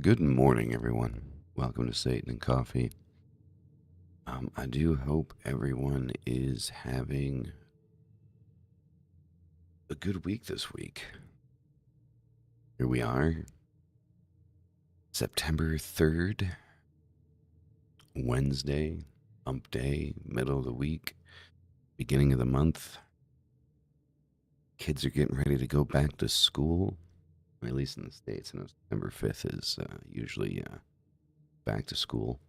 Good morning, everyone. Welcome to Satan and Coffee. I do hope everyone is having a good week this week. Here we are, September 3rd, Wednesday, hump day, middle of the week, beginning of the month. Kids are getting ready to go back to school, at least in the States. I know September 5th is usually back to school.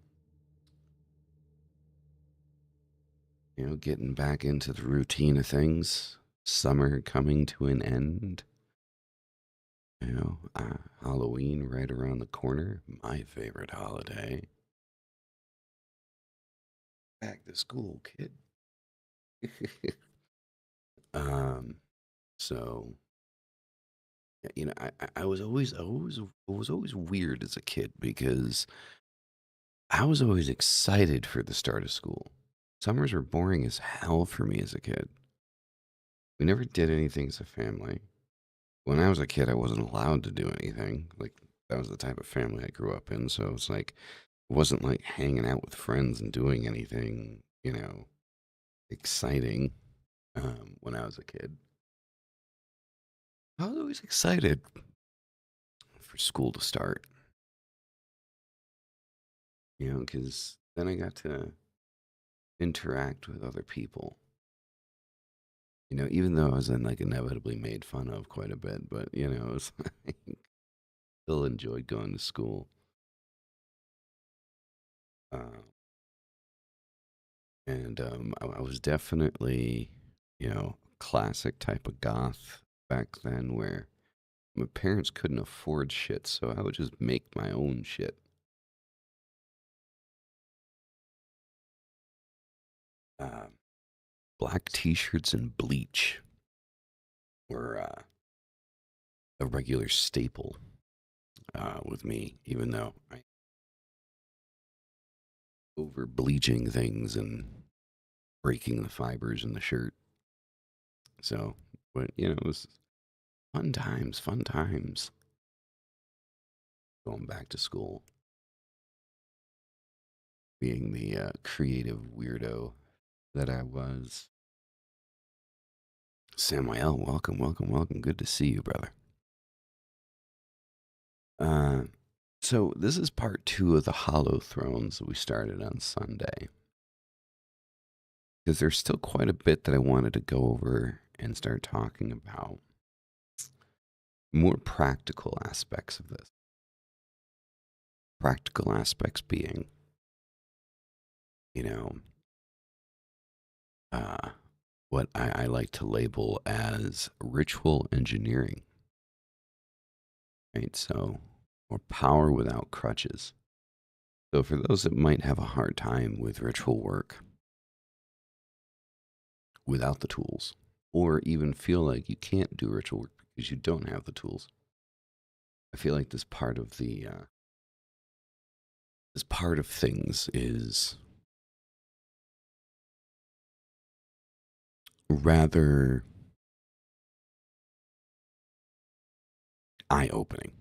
Getting back into the routine of things. Summer coming to an end. Halloween right around the corner. My favorite holiday. Back to school, kid. um, so I was always weird as a kid because I was always excited for the start of school. Summers were boring as hell for me as a kid. We never did anything as a family. When I was a kid, I wasn't allowed to do anything. Like that was the type of family I grew up in. So it's like it wasn't like hanging out with friends and doing anything, exciting when I was a kid. I was always excited for school to start, because then I got to interact with other people. Even though I was then like inevitably made fun of quite a bit, but it was like still enjoyed going to school. Uh, and I was definitely, classic type of goth back then where my parents couldn't afford shit, so I would just make my own shit. Uh, Black t-shirts and bleach were a regular staple with me, even though I over bleaching things and breaking the fibers in the shirt. So, but it was fun times going back to school, being the creative weirdo that I was. Samuel, welcome, welcome, welcome. Good to see you, brother. Uh, so this is part two of the Hollow Thrones that we started on Sunday. Because there's still quite a bit that I wanted to go over and start talking about more practical aspects of this. Practical aspects being, you know, uh, what I like to label as ritual engineering, right? So, or power without crutches. So, for those that might have a hard time with ritual work without the tools, or even feel like you can't do ritual work because you don't have the tools, I feel like this part of things is rather eye opening.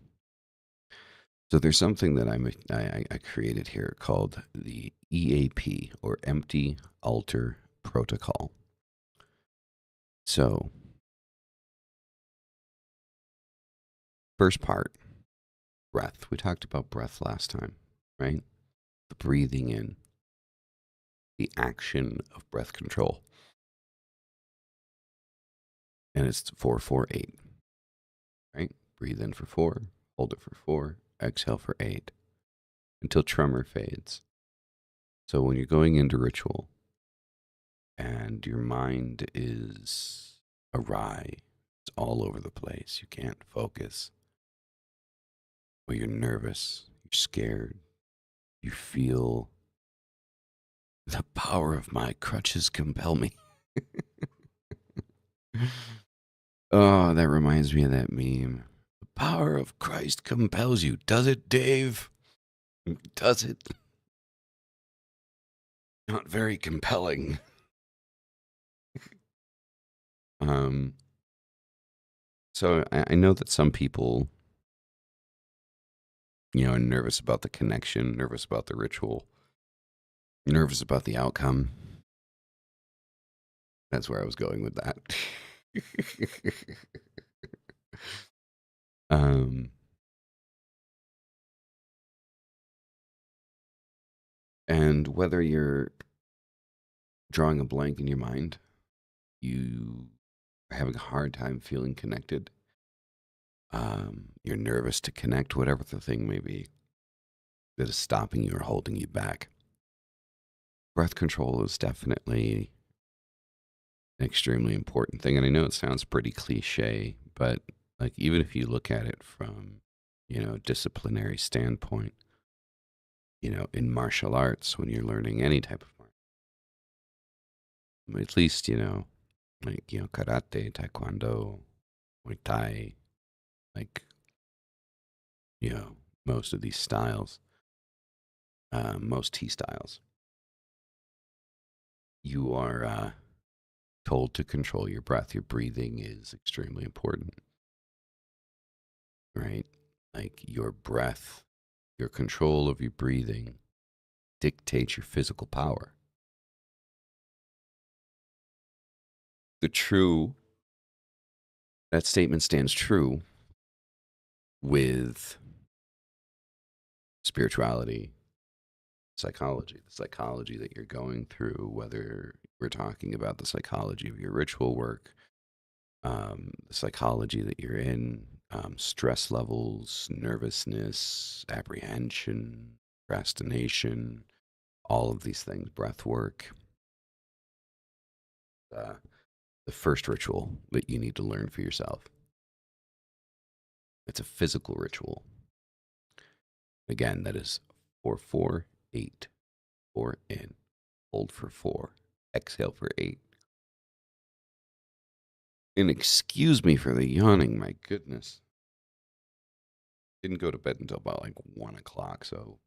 So there's something that I created here called the EAP, or Empty Altar Protocol. So first part, breath. We talked about breath last time, right? The breathing in, the action of breath control. And it's 448, right? Breathe in for 4, hold it for 4, exhale for 8 until tremor fades. So when you're going into ritual and your mind is awry, it's all over the place, you can't focus, or you're nervous, you're scared, you feel the power of my crutches compel me. Oh, that reminds me of that meme. The power of Christ compels you. Does it, Dave? Does it? Not very compelling. Um, so I know that some people nervous about the connection, nervous about the ritual, nervous about the outcome. That's where I was going with that. um, and whether you're drawing a blank in your mind, you are having a hard time feeling connected, you're nervous to connect, whatever the thing may be that is stopping you or holding you back. Breath control is definitely an extremely important thing. And I know it sounds pretty cliche, but like even if you look at it from, disciplinary standpoint, in martial arts, when you're learning any type of at least, karate, taekwondo, Muay Thai, like, you know, most of these styles, most T styles, you are told to control your breath. Your breathing is extremely important, right? Like your breath, your control of your breathing dictates your physical power. The true, that statement stands true with spirituality, the psychology that you're going through, whether we're talking about the psychology of your ritual work, the psychology that you're in, stress levels, nervousness, apprehension, procrastination, all of these things, breath work. Uh, the first ritual that you need to learn for yourself. It's a physical ritual. Again, that is 4-4-8. 4 in, hold for 4, exhale for 8. And excuse me for the yawning, my goodness. Didn't go to bed until about like 1 o'clock, so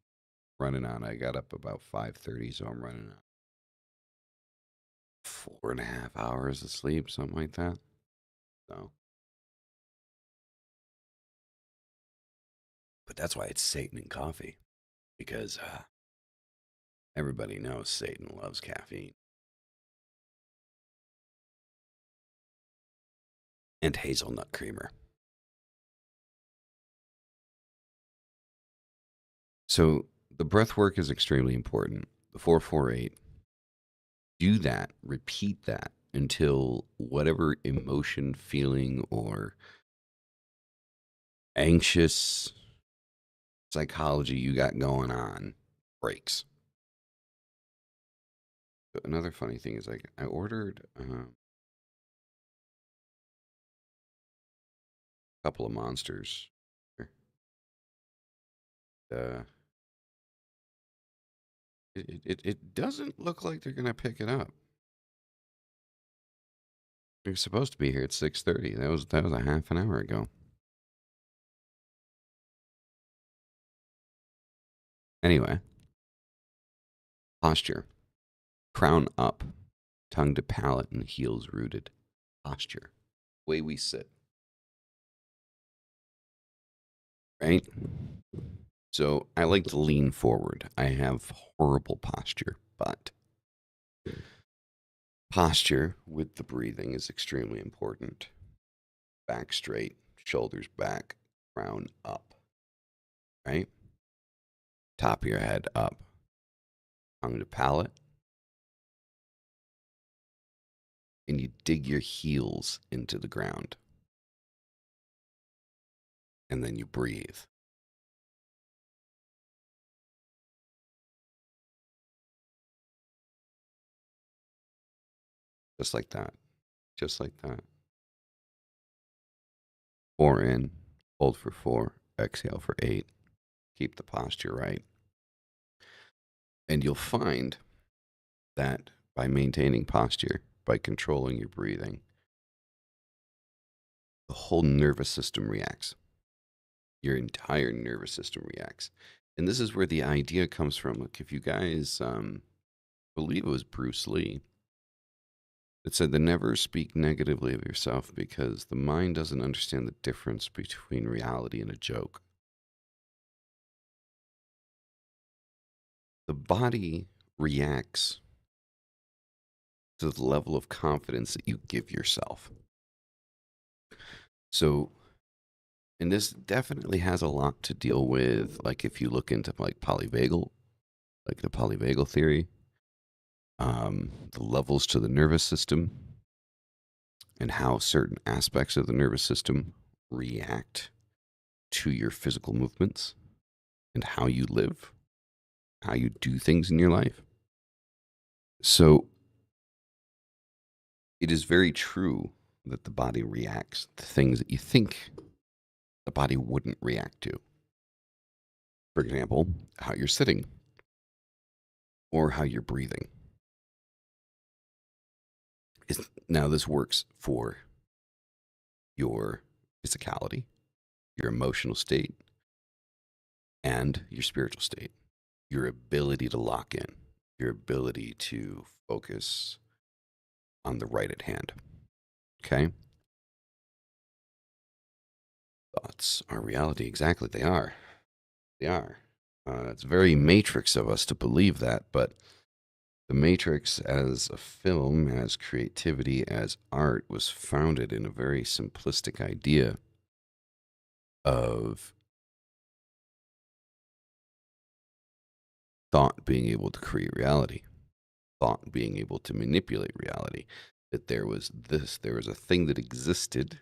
running on. I got up about 5:30, so I'm running on 4.5 hours of sleep, something like that. So, but that's why it's Satan and coffee, because everybody knows Satan loves caffeine and hazelnut creamer. So the breath work is extremely important. The 4-4-8. Do that, repeat that until whatever emotion, feeling, or anxious psychology you got going on breaks. But another funny thing is, like, I ordered a couple of monsters. Uh, it doesn't look like they're gonna pick it up. They're supposed to be here at 6:30. That was a half an hour ago. Anyway, posture, crown up, tongue to palate, and heels rooted. Posture, way we sit, right? So I like to lean forward. I have horrible posture, but posture with the breathing is extremely important. Back straight, shoulders back, crown up, right? Top of your head up, tongue to palate, and you dig your heels into the ground. And then you breathe. Just like that. Just like that. 4 in, hold for 4, exhale for 8. Keep the posture right. And you'll find that by maintaining posture, by controlling your breathing, the whole nervous system reacts. Your entire nervous system reacts. And this is where the idea comes from. Like, if you guys believe it was Bruce Lee that said to never speak negatively of yourself because the mind doesn't understand the difference between reality and a joke. the body reacts to the level of confidence that you give yourself. So, and this definitely has a lot to deal with, like if you look into like polyvagal, like the polyvagal theory, the levels to the nervous system, and how certain aspects of the nervous system react to your physical movements and how you live, how you do things in your life. So it is very true that the body reacts to things that you think the body wouldn't react to. For example, how you're sitting or how you're breathing. Now, this works for your physicality, your emotional state, and your spiritual state. Your ability to lock in, your ability to focus on the right at hand. Okay? Thoughts are reality. Exactly, they are. They are. It's very matrix of us to believe that, but the Matrix as a film, as creativity, as art, was founded in a very simplistic idea of thought being able to create reality, thought being able to manipulate reality. That there was a thing that existed,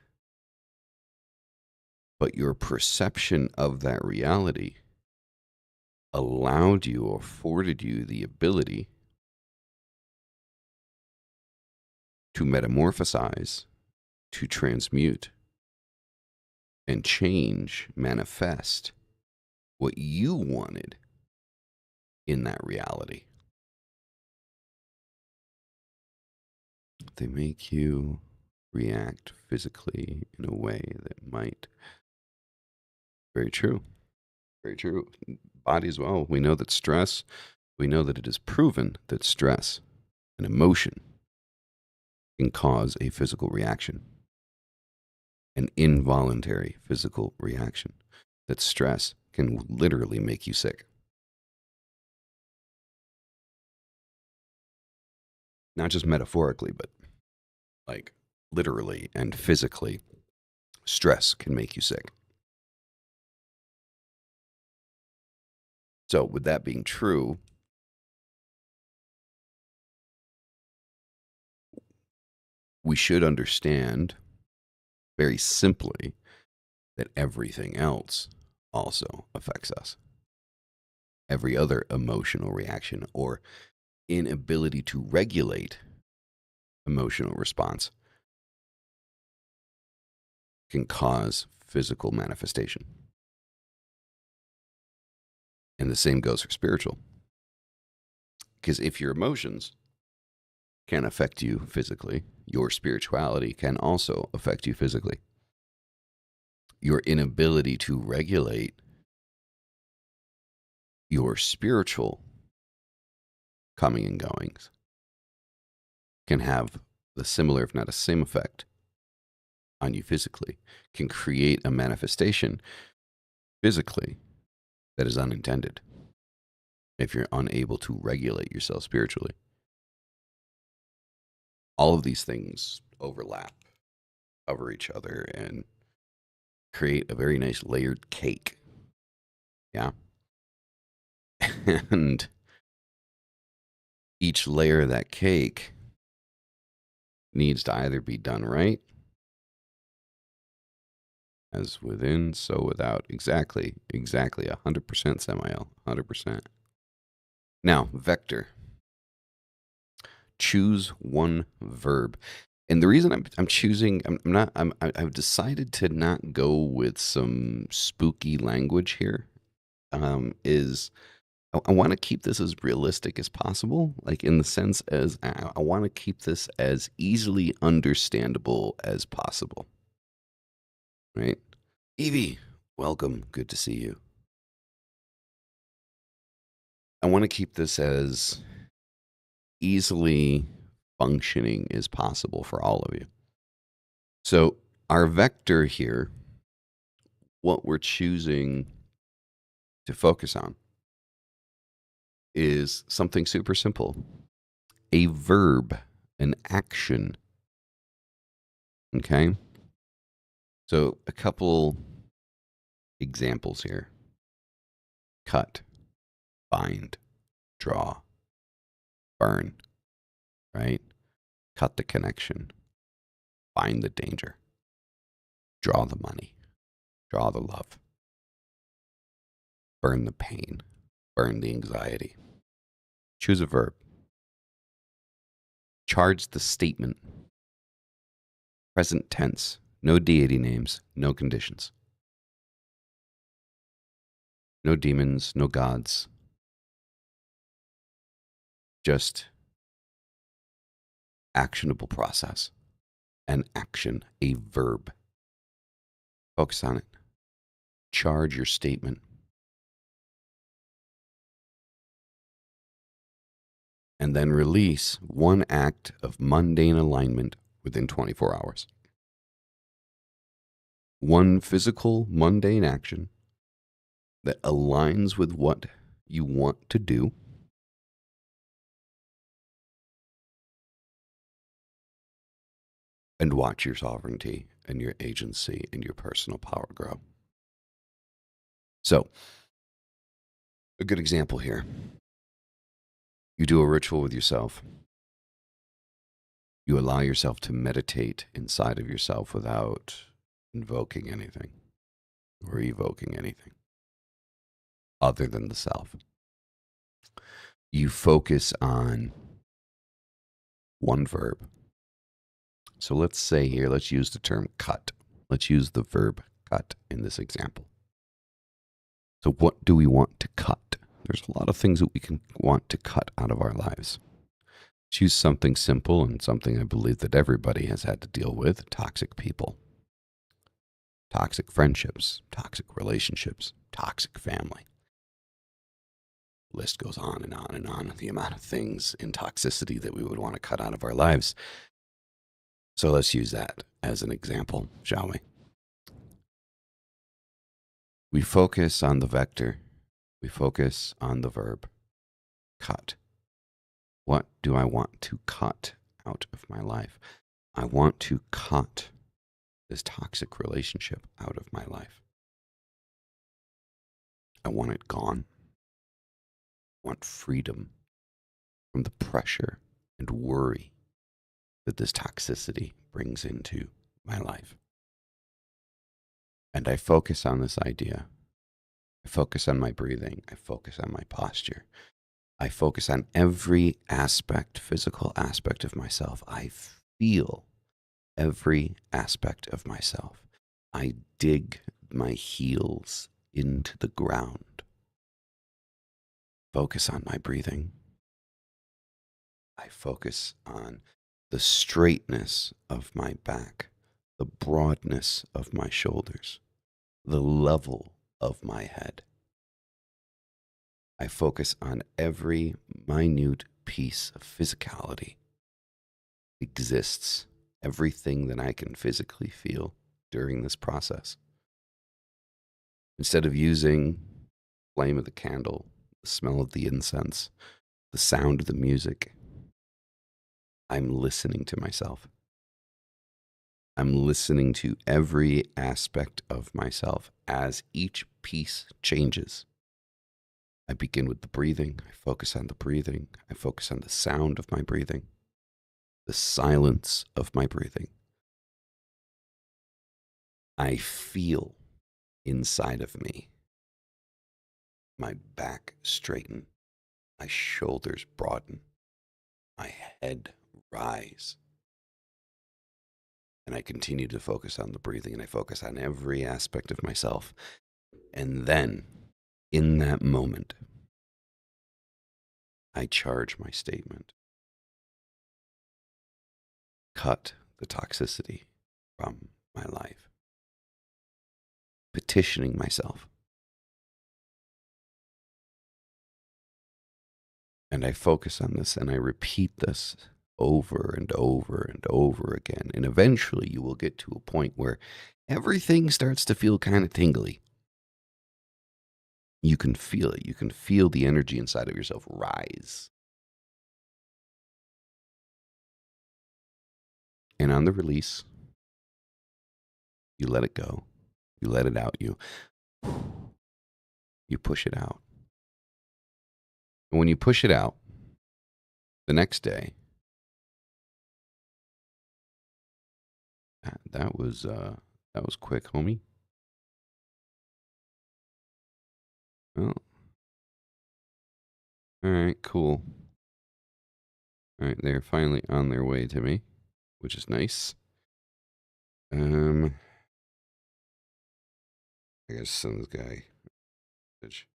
but your perception of that reality allowed you, afforded you the ability to metamorphosize, to transmute, and change, manifest what you wanted in that reality. They make you react physically in a way that might. Very true. Very true. Body as well. We know that stress, we know that it is proven that stress and emotion can cause a physical reaction, an involuntary physical reaction. That stress can literally make you sick. Not just metaphorically, but like literally and physically, stress can make you sick. So, with that being true, we should understand very simply that everything else also affects us. Every other emotional reaction or inability to regulate emotional response can cause physical manifestation. And the same goes for spiritual. Because if your emotions can affect you physically, your spirituality can also affect you physically. Your inability to regulate your spiritual coming and goings can have the similar, if not a same effect on you physically, can create a manifestation physically that is unintended if you're unable to regulate yourself spiritually. All of these things overlap, cover each other, and create a very nice layered cake. Yeah. And each layer of that cake needs to either be done right, as within, so without. Exactly. 100%, Samael. 100%. Now, vector. Choose one verb. And the reason I'm choosing, I've decided to not go with some spooky language here. Is I want to keep this as realistic as possible, like in the sense as I want to keep this as easily understandable as possible. Right? Evie, welcome. Good to see you. I want to keep this as easily functioning as possible for all of you. So, our vector here, what we're choosing to focus on, is something super simple. A verb, an action. Okay? So a couple examples here. Cut, bind, draw, burn, right? Cut the connection, bind the danger, draw the money, draw the love, burn the pain, burn the anxiety. Choose a verb. Charge the statement. Present tense. No deity names, no conditions. No demons, no gods. Just actionable process. An action, a verb. Focus on it. Charge your statement. And then release one act of mundane alignment within 24 hours. One physical, mundane action that aligns with what you want to do. And watch your sovereignty and your agency and your personal power grow. So, a good example here. You do a ritual with yourself. You allow yourself to meditate inside of yourself without invoking anything or evoking anything other than the self. You focus on one verb. So let's say here, let's use the term cut. Let's use the verb cut in this example. So what do we want to cut? There's a lot of things that we can want to cut out of our lives. Choose something simple and something I believe that everybody has had to deal with: toxic people, toxic friendships, toxic relationships, toxic family. List goes on and on and on. The amount of things in toxicity that we would want to cut out of our lives. So let's use that as an example, shall we? We focus on the vector. We focus on the verb. Cut. What do I want to cut out of my life? I want to cut this toxic relationship out of my life. I want it gone. I want freedom from the pressure and worry that this toxicity brings into my life. And I focus on this idea. I focus on my breathing. I focus on my posture. I focus on every aspect, physical aspect of myself. I feel every aspect of myself. I dig my heels into the ground. Focus on my breathing. I focus on the straightness of my back, the broadness of my shoulders, the level of my head. I focus on every minute piece of physicality that exists, everything that I can physically feel during this process. Instead of using the flame of the candle, the smell of the incense, the sound of the music, I'm listening to myself. I'm listening to every aspect of myself as each piece changes. I begin with the breathing. I focus on the breathing. I focus on the sound of my breathing, the silence of my breathing. I feel inside of me my back straighten, my shoulders broaden, my head rise. And I continue to focus on the breathing, and I focus on every aspect of myself. And then, in that moment, I charge my statement. Cut the toxicity from my life. Petitioning myself. And I focus on this and I repeat this over and over and over again. And eventually you will get to a point where everything starts to feel kind of tingly. you can feel it. You can feel the energy inside of yourself rise. And on the release, you let it go. You let it out. You push it out. And when you push it out, the next day, that was quick, homie. Oh, all right, cool. All right, they're finally on their way to me, which is nice. I gotta send this guy a message.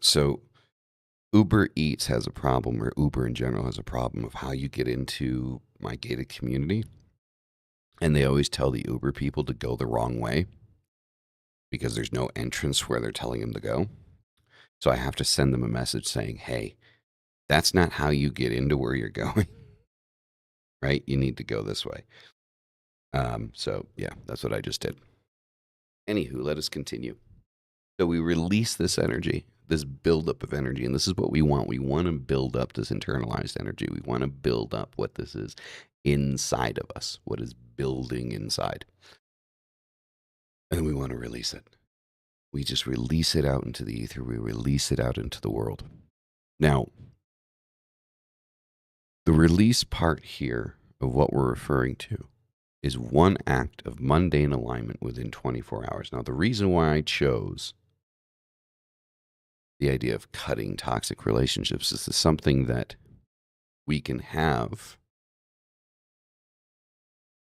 So Uber Eats has a problem, or Uber in general has a problem of how you get into my gated community. And they always tell the Uber people to go the wrong way because there's no entrance where they're telling them to go. So I have to send them a message saying, hey, that's not how you get into where you're going, right? You need to go this way. So, yeah, that's what I just did. Anywho, let us continue. So we release this energy, this buildup of energy, and this is what we want. We want to build up this internalized energy. We want to build up what this is inside of us, what is building inside. And we want to release it. We just release it out into the ether. We release it out into the world. Now, the release part here of what we're referring to is one act of mundane alignment within 24 hours. Now, the reason why I chose the idea of cutting toxic relationships is something that we can have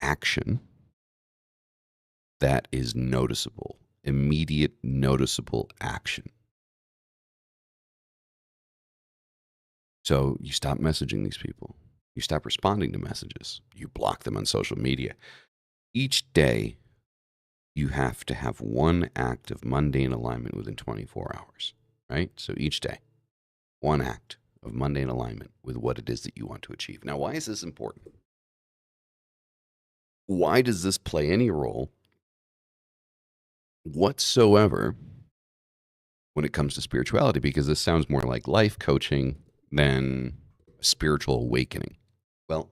action that is noticeable, immediate, noticeable action. So you stop messaging these people. You stop responding to messages. You block them on social media. Each day, you have to have one act of mundane alignment within 24 hours, right? So each day, one act of mundane alignment with what it is that you want to achieve. Now, why is this important? Why does this play any role whatsoever when it comes to spirituality? Because this sounds more like life coaching than spiritual awakening. Well,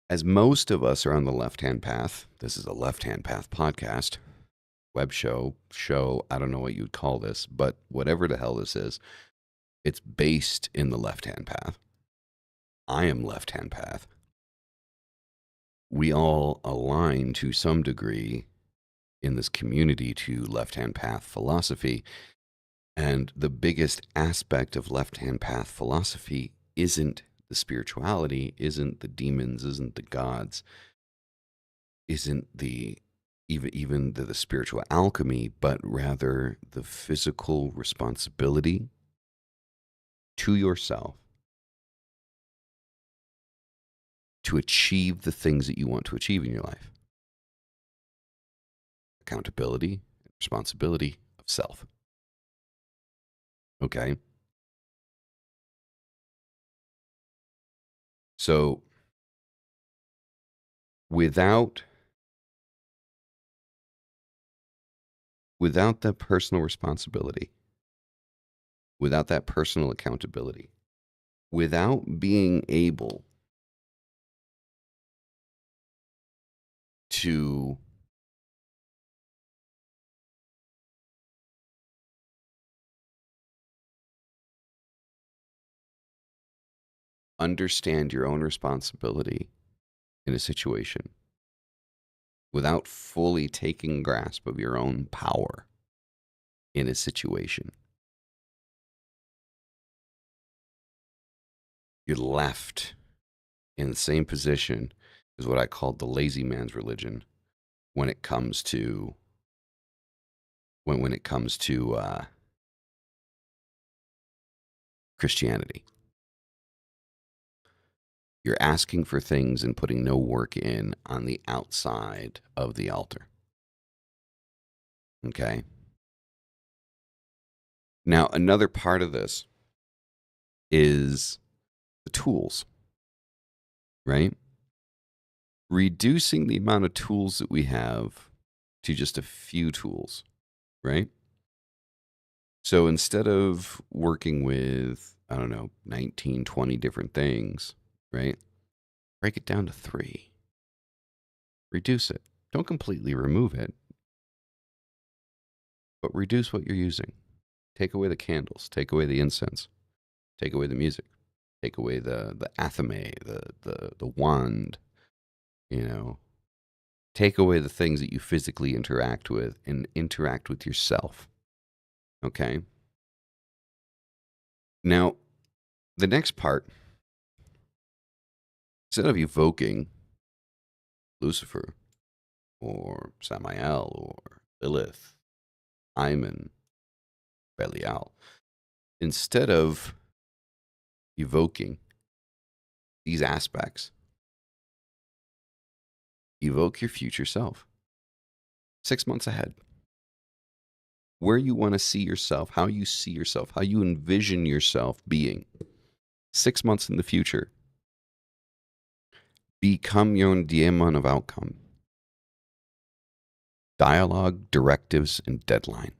as most of us are on the left-hand path, this is a left-hand path podcast, web show, I don't know what you'd call this, but whatever the hell this is, it's based in the left-hand path. I am left-hand path. We all align to some degree in this community to left-hand path philosophy. And the biggest aspect of left-hand path philosophy isn't the spirituality, isn't the demons, isn't the gods, isn't the even the spiritual alchemy, but rather the physical responsibility to yourself to achieve the things that you want to achieve in your life. Accountability, responsibility of self. Okay. So without that personal responsibility, without that personal accountability, without being able to understand your own responsibility in a situation without fully taking grasp of your own power in a situation, you're left in the same position as what I call the lazy man's religion when it comes to when it comes to Christianity. You're asking for things and putting no work in on the outside of the altar. Okay. Now, another part of this is the tools, right? Reducing the amount of tools that we have to just a few tools, right? So instead of working with, I don't know, 19, 20 different things, right? Break it down to 3. Reduce it. Don't completely remove it, but reduce what you're using. Take away the candles, take away the incense, take away the music, take away the athame, the wand, you know. Take away the things that you physically interact with and interact with yourself. Okay? Now, the next part, instead of evoking Lucifer or Samael or Lilith, Hymen, Belial, instead of evoking these aspects, evoke your future self 6 months ahead. Where you want to see yourself, how you see yourself, how you envision yourself being 6 months in the future. Become your own demon of outcome. Dialogue, directives, and deadline.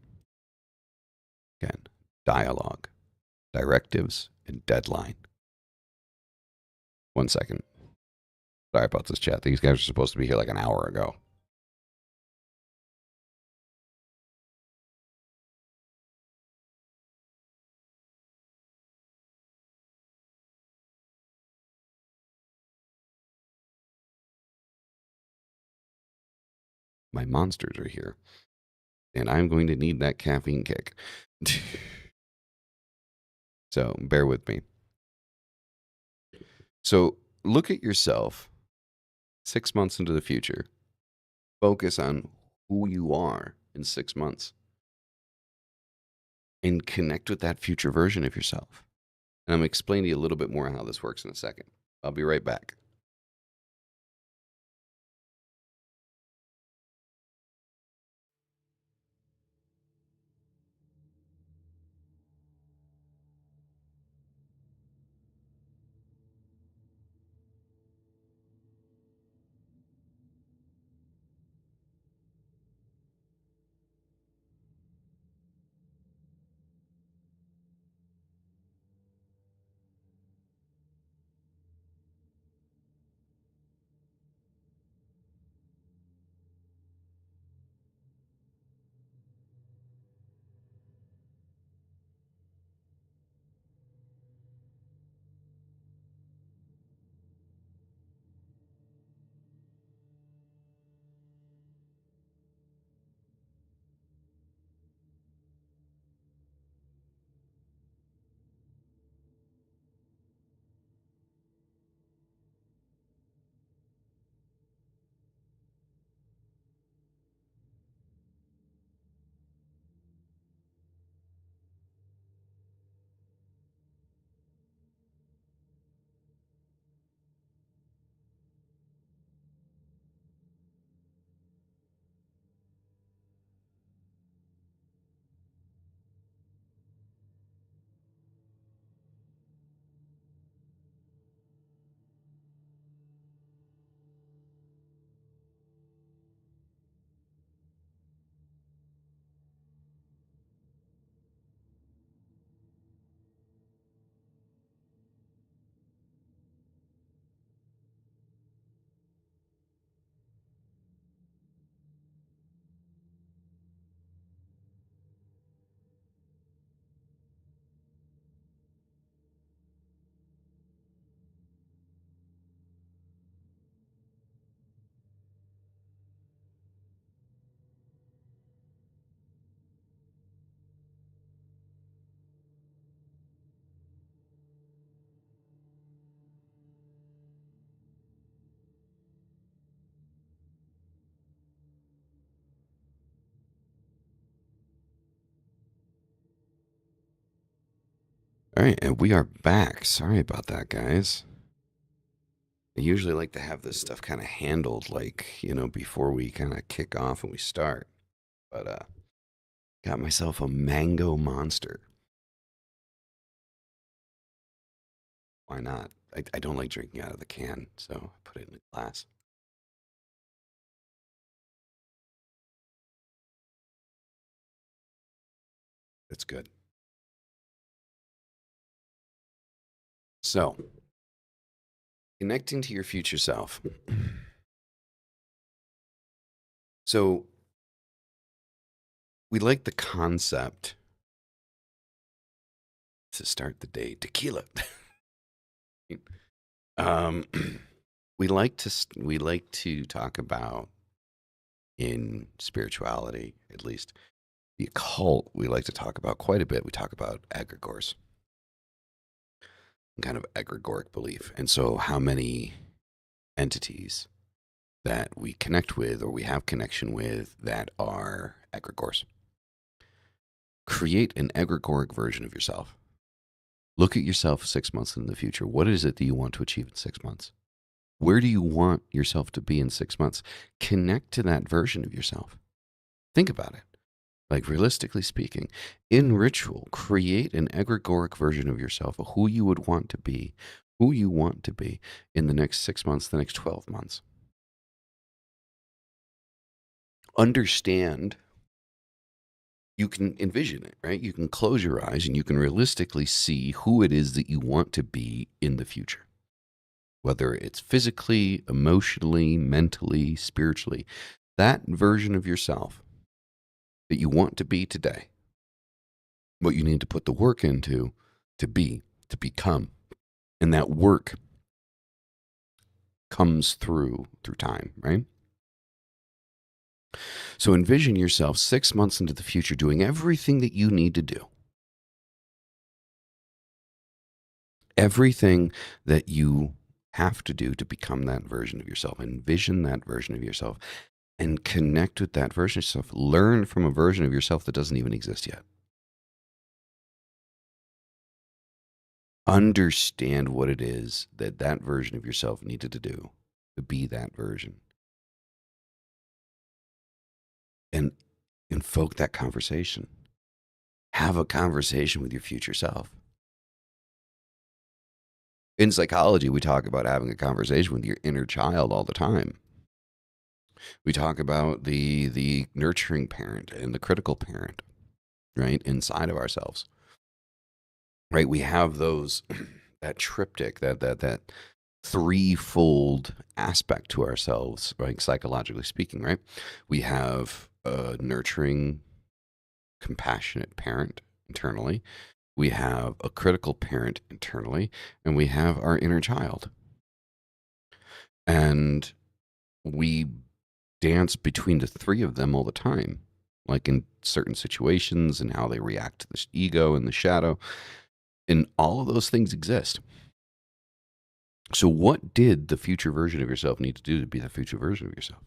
Again, dialogue, directives, and deadline. 1 second. Sorry about this chat. These guys are supposed to be here like an hour ago. My monsters are here. And I'm going to need that caffeine kick. So bear with me. So look at yourself 6 months into the future. Focus on who you are in 6 months. And connect with that future version of yourself. And I'm going to explain to you a little bit more how this works in a second. I'll be right back. All right, and we are back. Sorry about that, guys. I usually like to have this stuff kind of handled, like, before we kind of kick off and we start. But got myself a mango monster. Why not? I don't like drinking out of the can, so I put it in a glass. That's good. So, connecting to your future self. So, we like the concept to start the day tequila. um, we like to talk about in spirituality, at least the occult. We like to talk about quite a bit. We talk about egregores, kind of egregoric belief, and so how many entities that we connect with or we have connection with that are egregores. Create an egregoric version of yourself. Look at yourself 6 months in the future. What is it that you want to achieve in 6 months? Where do you want yourself to be in 6 months? Connect to that version of yourself. Think about it. Like, realistically speaking, in ritual, create an egregoric version of yourself, of who you would want to be, who you want to be in the next 6 months, the next 12 months. Understand, you can envision it, right? You can close your eyes and you can realistically see who it is that you want to be in the future, whether it's physically, emotionally, mentally, spiritually. That version of yourself that you want to be today, what you need to put the work into to be, to become. And that work comes through time, right? So envision yourself 6 months into the future doing everything that you need to do. Everything that you have to do to become that version of yourself. Envision that version of yourself and connect with that version of yourself. Learn from a version of yourself that doesn't even exist yet. Understand what it is that that version of yourself needed to do to be that version. And invoke that conversation. Have a conversation with your future self. In psychology, we talk about having a conversation with your inner child all the time. We talk about the nurturing parent and the critical parent, right, inside of ourselves. Right? We have those that triptych, that threefold aspect to ourselves, right? Psychologically speaking, right? We have a nurturing, compassionate parent internally. We have a critical parent internally, and we have our inner child. And we dance between the three of them all the time, like in certain situations and how they react to this ego and the shadow. And all of those things exist. So, what did the future version of yourself need to do to be the future version of yourself?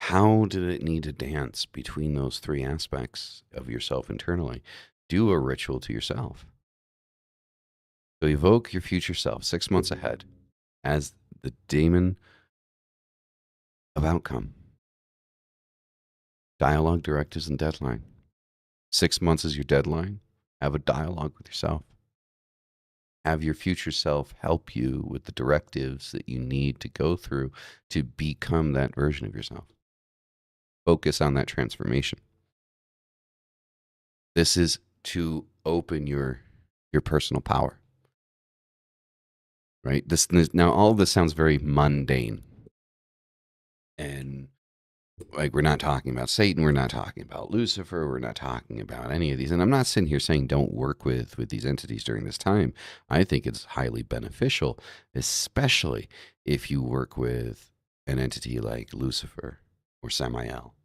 How did it need to dance between those three aspects of yourself internally? Do a ritual to yourself. So, evoke your future self 6 months ahead as the demon of outcome. Dialogue, directives, and deadline. 6 months is your deadline. Have a dialogue with yourself. Have your future self help you with the directives that you need to go through to become that version of yourself. Focus on that transformation. This is to open your personal power. Right? This now, all of this sounds very mundane. And like, we're not talking about Satan, we're not talking about Lucifer, we're not talking about any of these. And I'm not sitting here saying don't work with these entities during this time. I think it's highly beneficial, especially if you work with an entity like Lucifer or Samael,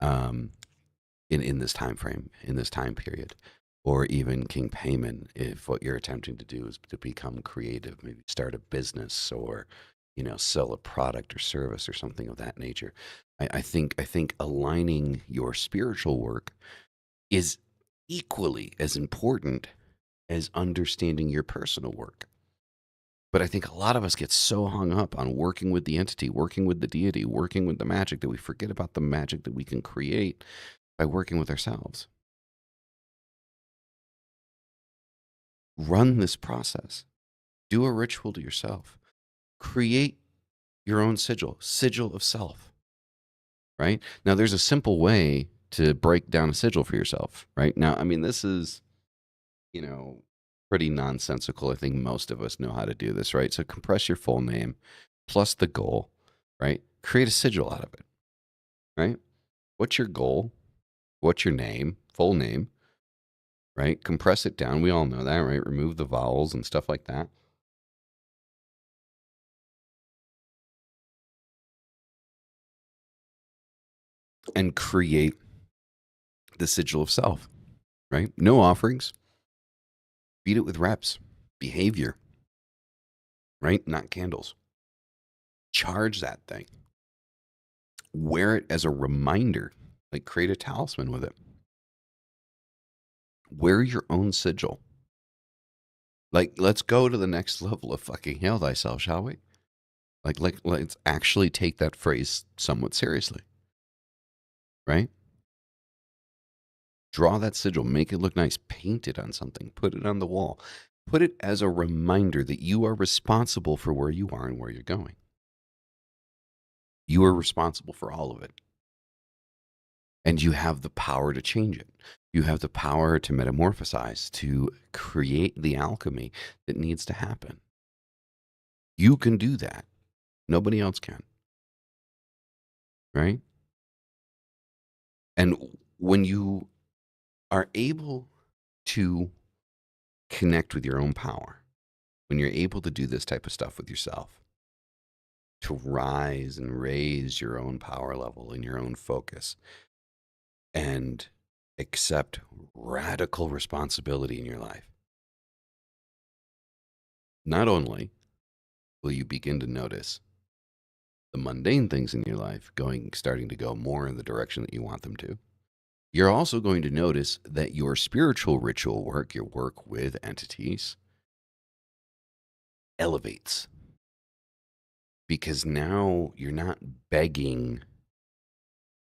in this time frame, in this time period, or even King Payman, if what you're attempting to do is to become creative, maybe start a business or sell a product or service or something of that nature. I think aligning your spiritual work is equally as important as understanding your personal work. But I think a lot of us get so hung up on working with the entity, working with the deity, working with the magic that we forget about the magic that we can create by working with ourselves. Run this process. Do a ritual to yourself. Create your own sigil of self, right? Now, there's a simple way to break down a sigil for yourself, right? Now, I mean, this is, you know, pretty nonsensical. I think most of us know how to do this, right? So compress your full name plus the goal, right? Create a sigil out of it, right? What's your goal? What's your name? Full name, right? Compress it down. We all know that, right? Remove the vowels and stuff like that. And create the sigil of self, right? No offerings. Beat it with reps, behavior, right? Not candles. Charge that thing. Wear it as a reminder, like create a talisman with it. Wear your own sigil. Like, let's go to the next level of fucking hail thyself, shall we? Like, let's actually take that phrase somewhat seriously, right? Draw that sigil, make it look nice, paint it on something, put it on the wall. Put it as a reminder that you are responsible for where you are and where you're going. You are responsible for all of it. And you have the power to change it. You have the power to metamorphosize, to create the alchemy that needs to happen. You can do that. Nobody else can. Right? And when you are able to connect with your own power, when you're able to do this type of stuff with yourself, to rise and raise your own power level and your own focus and accept radical responsibility in your life, not only will you begin to notice the mundane things in your life starting to go more in the direction that you want them to, you're also going to notice that your spiritual ritual work, your work with entities, elevates. Because now you're not begging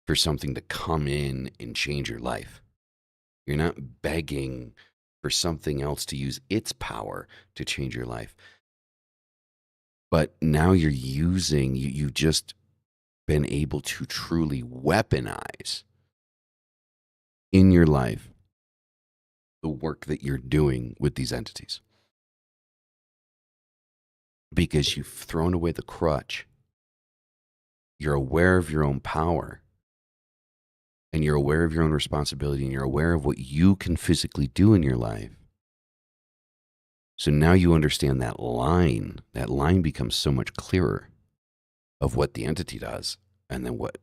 for something to come in and change your life. You're not begging for something else to use its power to change your life. But now you've just been able to truly weaponize in your life the work that you're doing with these entities. Because you've thrown away the crutch. You're aware of your own power. And you're aware of your own responsibility. And you're aware of what you can physically do in your life. So now you understand that line. That line becomes so much clearer of what the entity does. And then what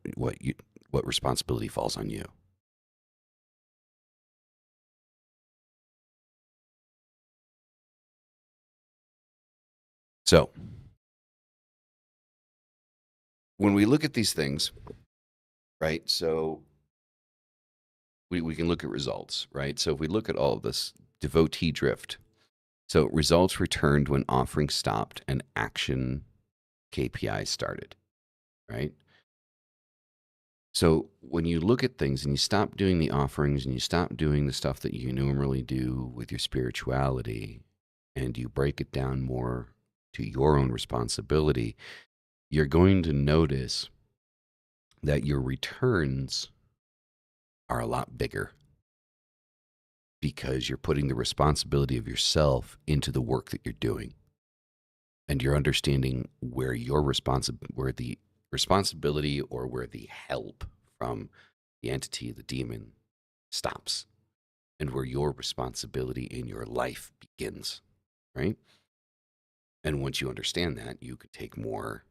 responsibility falls on you. So when we look at these things, right? So we can look at results, right? So if we look at all of this devotee drift, so results returned when offering stopped and action KPIs started, right? So when you look at things and you stop doing the offerings and you stop doing the stuff that you normally do with your spirituality and you break it down more to your own responsibility, you're going to notice that your returns are a lot bigger because you're putting the responsibility of yourself into the work that you're doing. And you're understanding where where the responsibility or where the help from the entity, the demon, stops, and where your responsibility in your life begins, right? And once you understand that, you could take more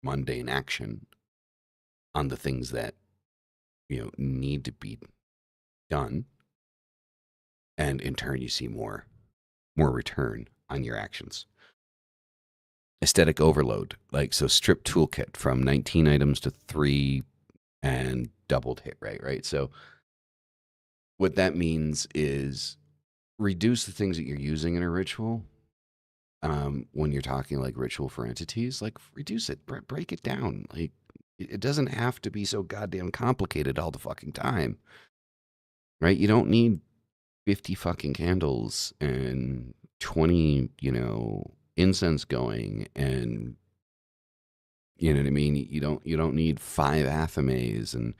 mundane action on the things that need to be done, and in turn, you see more return on your actions. Aesthetic overload, like so strip toolkit from 19 items to 3 and doubled hit rate, right? So What that means is reduce the things that you're using in a ritual. When you're talking like ritual for entities, like reduce it, break it down. Like it doesn't have to be so goddamn complicated all the fucking time, right? You don't need 50 fucking candles and 20, incense going, and you know what I mean? You don't need 5 athames and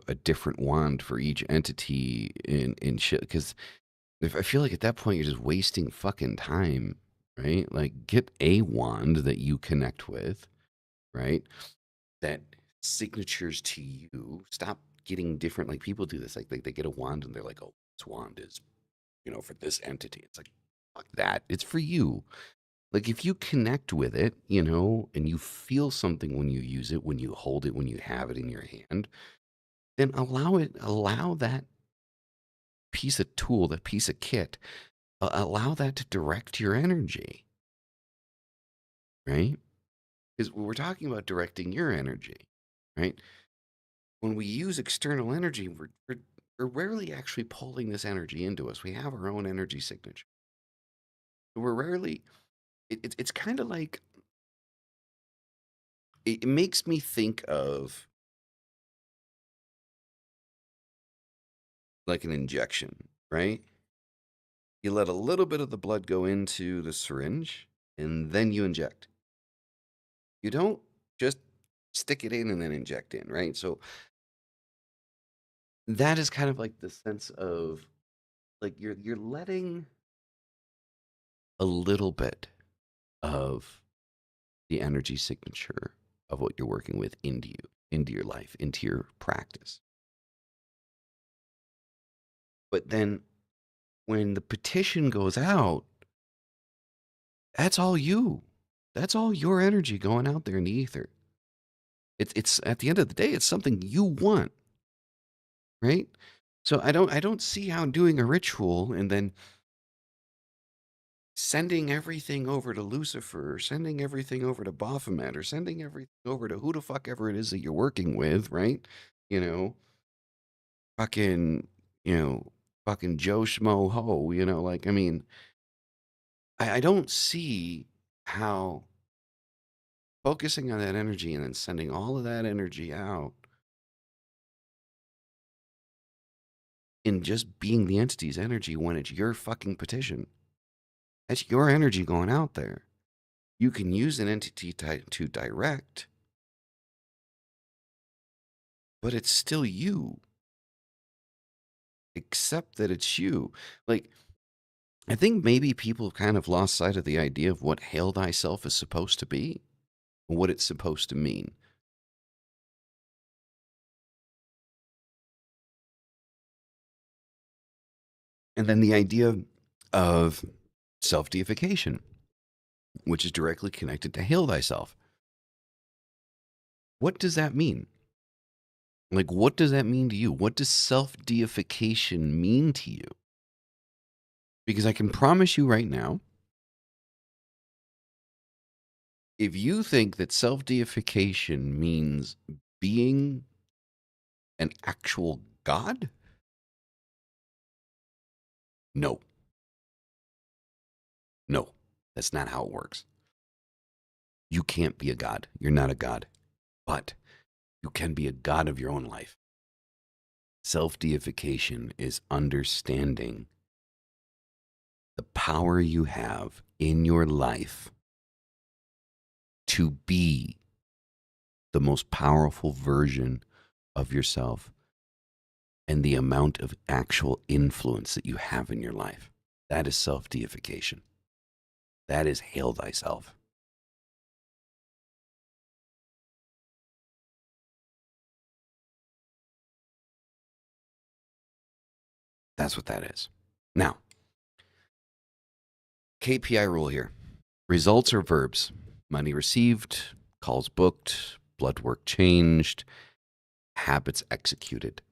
a different wand for each entity in shit, because if I feel like at that point you're just wasting fucking time, right? Like get a wand that you connect with, right? That signatures to you. Stop getting different, like people do this, like they get a wand and they're like, oh, this wand is, for this entity. It's like, fuck that. It's for you. Like if you connect with it, and you feel something when you use it, when you hold it, when you have it in your hand, then allow that piece of tool, that piece of kit, allow that to direct your energy, right? Because we're talking about directing your energy, right? When we use external energy, we're rarely actually pulling this energy into us. We have our own energy signature. We're rarely, it's kind of like, it makes me think of like an injection, right? You let a little bit of the blood go into the syringe and then you inject. You don't just stick it in and then inject in, right? So that is kind of like the sense of like you're letting a little bit of the energy signature of what you're working with into you, into your life, into your practice. But then when the petition goes out, that's all you. That's all your energy going out there in the ether. It's at the end of the day, it's something you want, right? So I don't see how doing a ritual and then sending everything over to Lucifer, or sending everything over to Baphomet, or sending everything over to who the fuck ever it is that you're working with, right? You know, fucking, you know, fucking Joe Schmo Ho, like, I mean, I don't see how focusing on that energy and then sending all of that energy out in just being the entity's energy when it's your fucking petition. That's your energy going out there. You can use an entity to direct, but it's still you. Accept that it's you. Like, I think maybe people kind of lost sight of the idea of what hail thyself is supposed to be, and what it's supposed to mean. And then the idea of self deification, which is directly connected to hail thyself. What does that mean? Like, what does that mean to you? What does self deification mean to you? Because I can promise you right now, if you think that self deification means being an actual God, no, no, that's not how it works. You can't be a God. You're not a God. But you can be a God of your own life. Self deification is understanding the power you have in your life to be the most powerful version of yourself and the amount of actual influence that you have in your life. That is self deification. That is hail thyself. That's what that is. Now, KPI rule here. Results are verbs. Money received, calls booked, blood work changed, habits executed.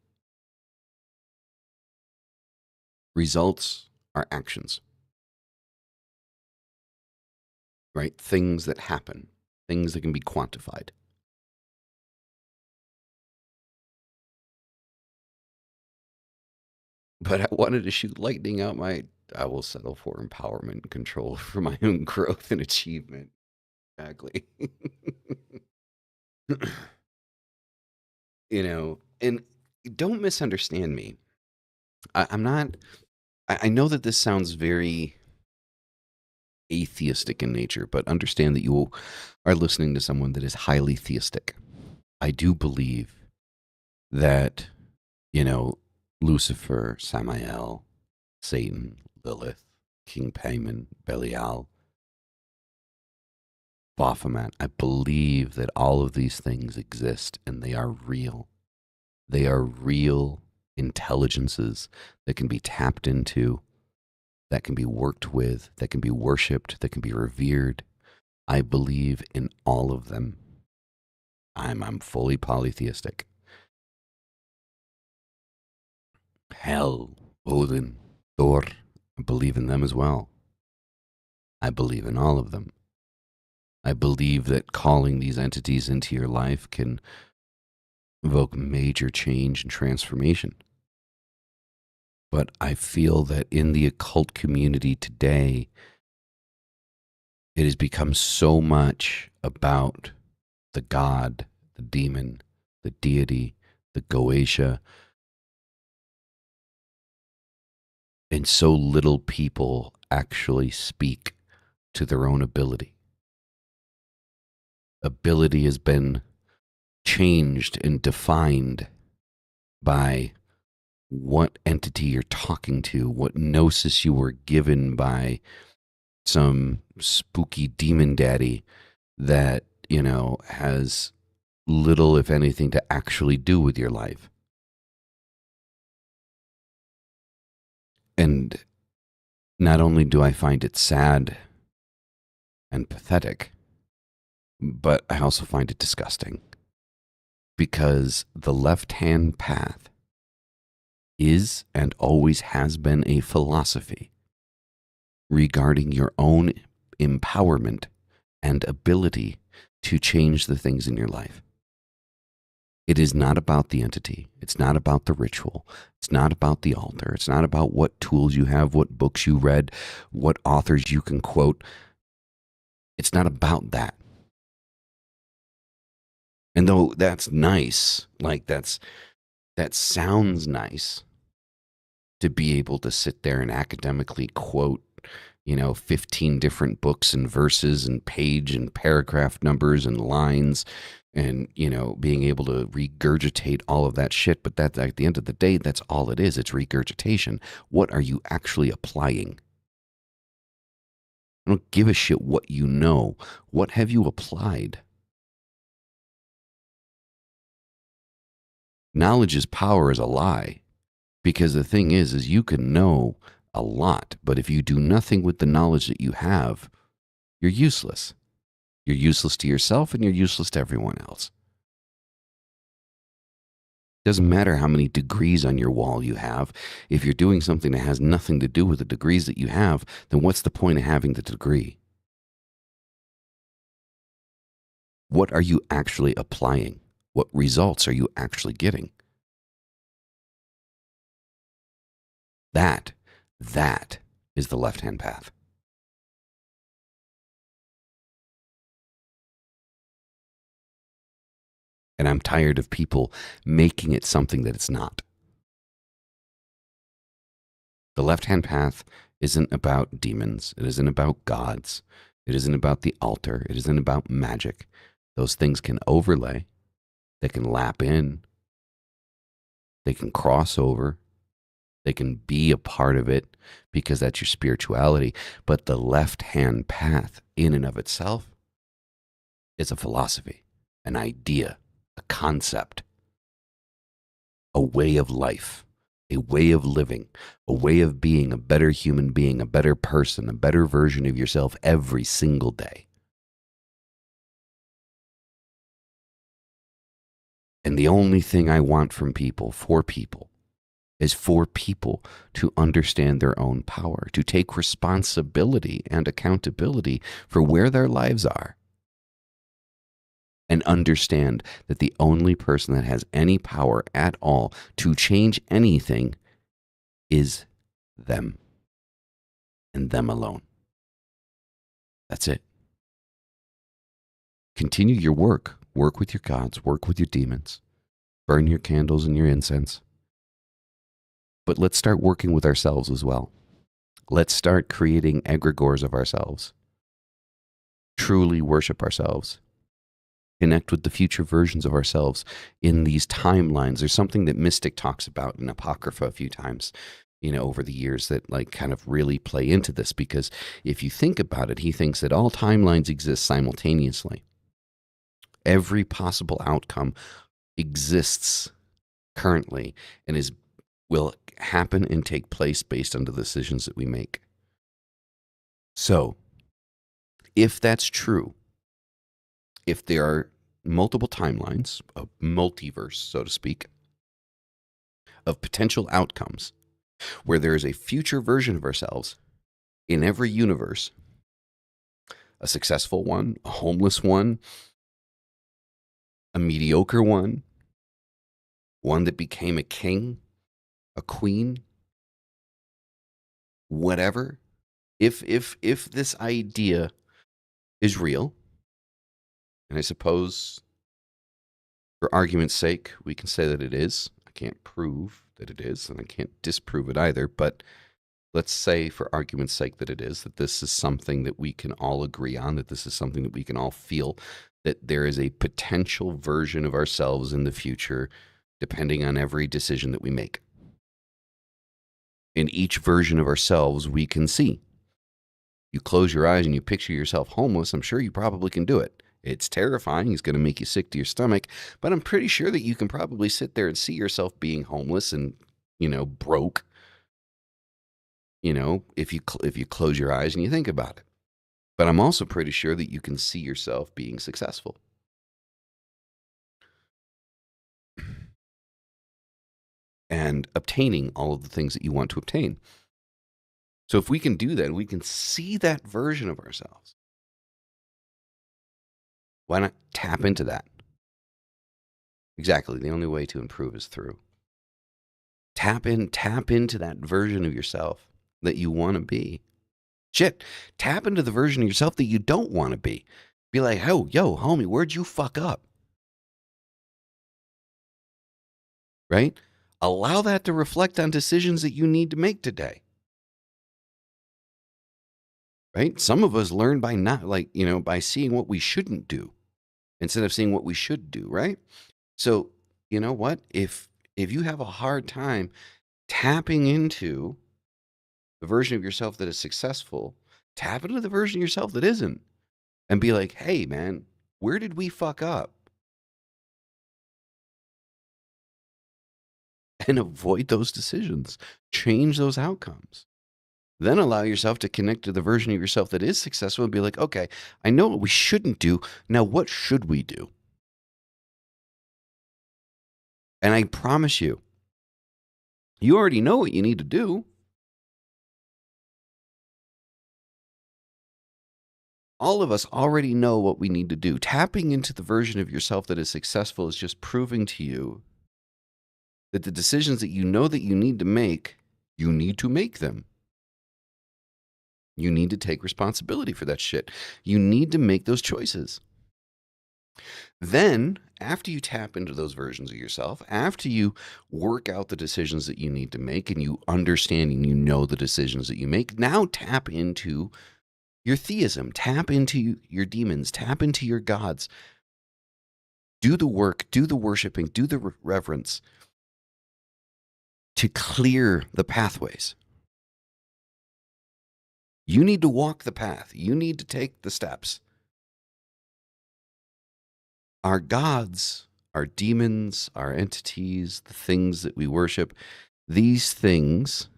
Results are actions, right? Things that happen, things that can be quantified. but I wanted to shoot lightning out my. I will settle for empowerment and control for my own growth and achievement. Exactly. And don't misunderstand me. I'm not. I know that this sounds very atheistic in nature, but understand that you are listening to someone that is highly theistic. I do believe that, you know, Lucifer, Samael, Satan, Lilith, King Paimon, Belial, Baphomet, I believe that all of these things exist and they are real. They are real intelligences that can be tapped into, that can be worked with, that can be worshiped, that can be revered. I believe in all of them. I'm fully polytheistic. Hel, Odin, Thor, I believe in them as well. I believe in all of them. I believe that calling these entities into your life can evoke major change and transformation. But I feel that in the occult community today, it has become so much about the god, the demon, the deity, the Goetia, and so little people actually speak to their own ability. Ability has been changed and defined by what entity you're talking to, what gnosis you were given by some spooky demon daddy that, has little, if anything, to actually do with your life. And not only do I find it sad and pathetic, but I also find it disgusting. Because the left-hand path is and always has been a philosophy regarding your own empowerment and ability to change the things in your life. It is not about the entity. It's not about the ritual. It's not about the altar. It's not about what tools you have, what books you read, what authors you can quote. It's not about that. And though that's nice, like that sounds nice to be able to sit there and academically quote, 15 different books and verses and page and paragraph numbers and lines and, being able to regurgitate all of that shit. But that, at the end of the day, that's all it is. It's regurgitation. What are you actually applying? I don't give a shit what you know. What have you applied? Knowledge is power is a lie. Because the thing is you can know a lot, but if you do nothing with the knowledge that you have, you're useless. You're useless to yourself and you're useless to everyone else. Doesn't matter how many degrees on your wall you have. If you're doing something that has nothing to do with the degrees that you have, then what's the point of having the degree? What are you actually applying? What results are you actually getting? That is the left-hand path. And I'm tired of people making it something that it's not. The left-hand path isn't about demons. It isn't about gods. It isn't about the altar. It isn't about magic. Those things can overlay. They can lap in. They can cross over. They can be a part of it because that's your spirituality. But the left-hand path in and of itself is a philosophy, an idea, a concept, a way of life, a way of living, a way of being a better human being, a better person, a better version of yourself every single day. And the only thing I want from people, for people, is for people to understand their own power, to take responsibility and accountability for where their lives are. And understand that the only person that has any power at all to change anything is them and them alone. That's it. Continue your work. Work with your gods, work with your demons, burn your candles and your incense. But let's start working with ourselves as well. Let's start creating egregores of ourselves. Truly worship ourselves. Connect with the future versions of ourselves in these timelines. There's something that Mystic talks about in Apocrypha a few times, over the years that like kind of really play into this, because if you think about it, he thinks that all timelines exist simultaneously. Every possible outcome exists currently and will happen and take place based on the decisions that we make. So, if that's true, if there are multiple timelines, a multiverse, so to speak, of potential outcomes, where there is a future version of ourselves in every universe, a successful one, a homeless one, a mediocre one that became a king, a queen, whatever. If this idea is real, and I suppose for argument's sake, we can say that it is. I can't prove that it is, and I can't disprove it either, but let's say for argument's sake that it is, that this is something that we can all agree on, that this is something that we can all feel, that there is a potential version of ourselves in the future, depending on every decision that we make. In each version of ourselves, we can see. You close your eyes and you picture yourself homeless, I'm sure you probably can do it. It's terrifying. It's going to make you sick to your stomach, but I'm pretty sure that you can probably sit there and see yourself being homeless and, broke, if you close your eyes and you think about it. But I'm also pretty sure that you can see yourself being successful. And obtaining all of the things that you want to obtain. So if we can do that, we can see that version of ourselves. Why not tap into that? Exactly. The only way to improve is through. Tap into that version of yourself that you want to be. Shit, tap into the version of yourself that you don't want to be. Be like, oh, yo, homie, where'd you fuck up? Right? Allow that to reflect on decisions that you need to make today. Right? Some of us learn by by seeing what we shouldn't do instead of seeing what we should do, right? So, you know what? If you have a hard time tapping into the version of yourself that is successful, tap into the version of yourself that isn't. And be like, hey, man, where did we fuck up? And avoid those decisions. Change those outcomes. Then allow yourself to connect to the version of yourself that is successful and be like, okay, I know what we shouldn't do. Now, what should we do? And I promise you, you already know what you need to do. All of us already know what we need to do. Tapping into the version of yourself that is successful is just proving to you that the decisions that you know that you need to make them. You need to take responsibility for that shit. You need to make those choices. Then, after you tap into those versions of yourself, after you work out the decisions that you need to make and you understand and you know the decisions that you make, now tap into your theism, tap into your demons, tap into your gods. Do the work, do the worshiping, do the reverence to clear the pathways. You need to walk the path. You need to take the steps. Our gods, our demons, our entities, the things that we worship, these things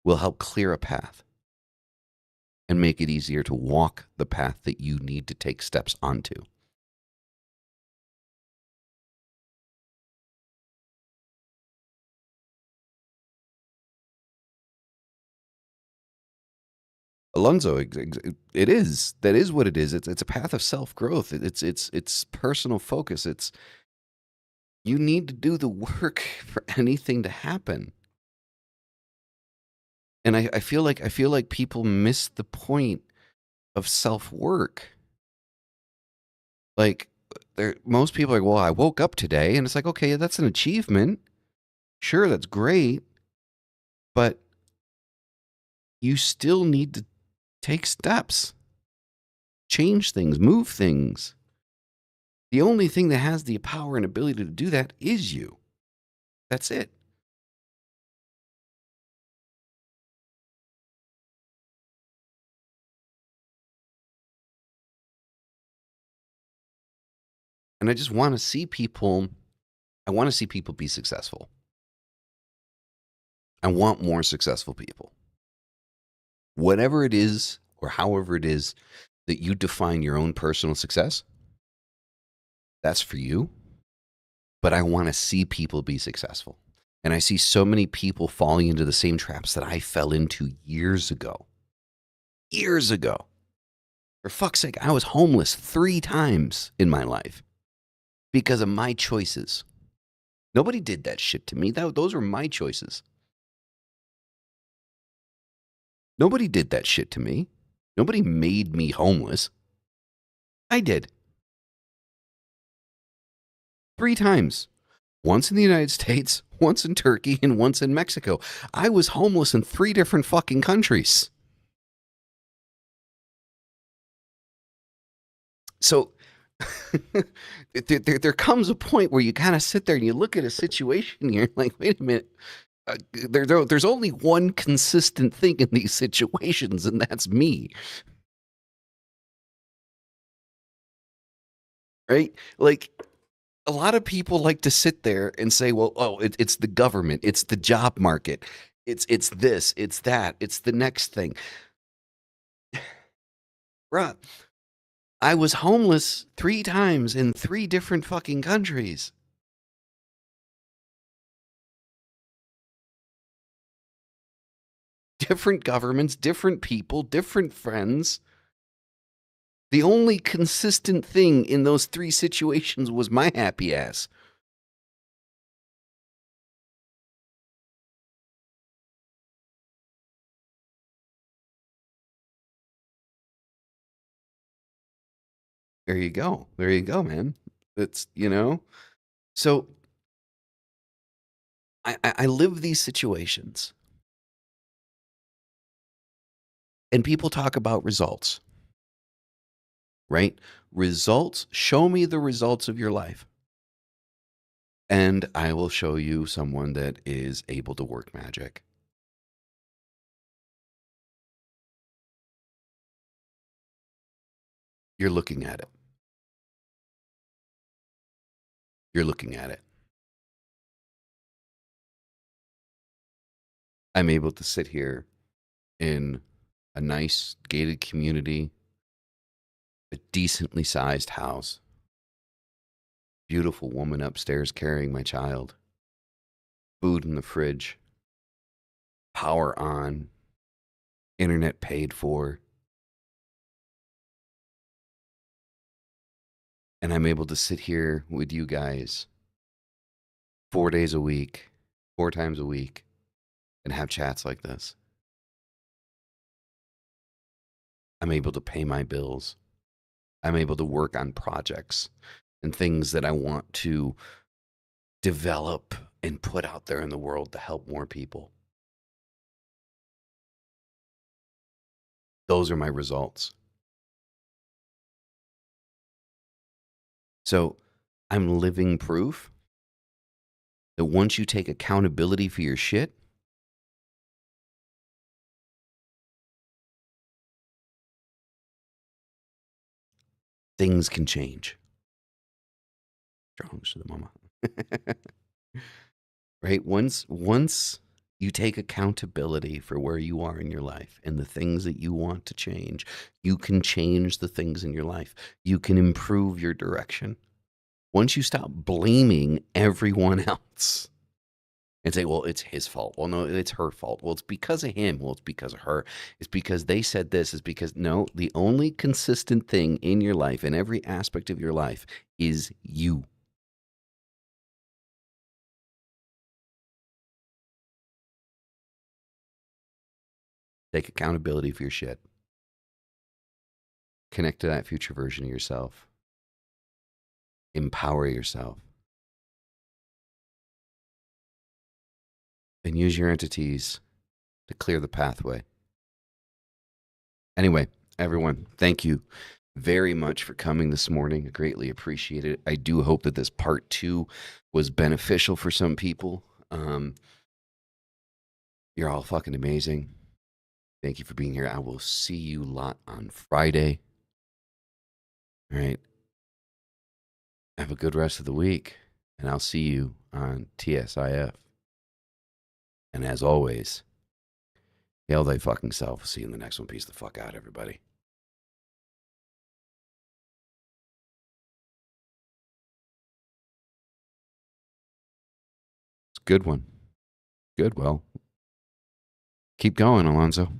will help clear a path and make it easier to walk the path that you need to take steps onto. Alonzo, it is. That is what it is. It's a path of self-growth. It's personal focus. You need to do the work for anything to happen. And I feel like people miss the point of self-work. Like, most people are like, "Well, I woke up today," and it's like, "Okay, that's an achievement. Sure, that's great, but you still need to take steps, change things, move things." The only thing that has the power and ability to do that is you. That's it. And I want to see people be successful. I want more successful people. Whatever it is or however it is that you define your own personal success, that's for you. But I want to see people be successful. And I see so many people falling into the same traps that I fell into years ago. Years ago. For fuck's sake, I was homeless 3 times in my life because of my choices. Nobody did that shit to me. Those were my choices. Nobody did that shit to me. Nobody made me homeless. I did. 3 times. Once in the United States, once in Turkey, and once in Mexico. I was homeless in 3 different fucking countries. So there comes a point where you kind of sit there and you look at a situation and you're like, wait a minute. There's only one consistent thing in these situations, and that's me. Right? Like, a lot of people like to sit there and say, well, oh, it's the government, it's the job market, it's this, it's that, it's the next thing. Bruh, I was homeless 3 times in 3 different fucking countries. Different governments, different people, different friends. The only consistent thing in those 3 situations was my happy ass. There you go. There you go, man. It's, So I live these situations, and people talk about results, right? Results. Show me the results of your life, and I will show you someone that is able to work magic. You're looking at it. You're looking at it. I'm able to sit here in a nice gated community, a decently sized house, beautiful woman upstairs carrying my child, food in the fridge, power on, internet paid for, and I'm able to sit here with you guys 4 days a week, 4 times a week, and have chats like this. I'm able to pay my bills. I'm able to work on projects and things that I want to develop and put out there in the world to help more people. Those are my results. So I'm living proof that once you take accountability for your shit, things can change. Strong to the mama. Right? Once you take accountability for where you are in your life and the things that you want to change, you can change the things in your life. You can improve your direction. Once you stop blaming everyone else and say, well, it's his fault. Well, no, it's her fault. Well, it's because of him. Well, it's because of her. It's because they said this. It's because, no, the only consistent thing in your life, in every aspect of your life, is you. Take accountability for your shit. Connect to that future version of yourself. Empower yourself. And use your entities to clear the pathway. Anyway, everyone, thank you very much for coming this morning. I greatly appreciate it. I do hope that this part 2 was beneficial for some people. You're all fucking amazing. Thank you for being here. I will see you lot on Friday. All right. Have a good rest of the week, and I'll see you on TSIF. And as always, hail thy fucking self. See you in the next one. Peace the fuck out, everybody. It's a good one. Good. Well, keep going, Alonzo.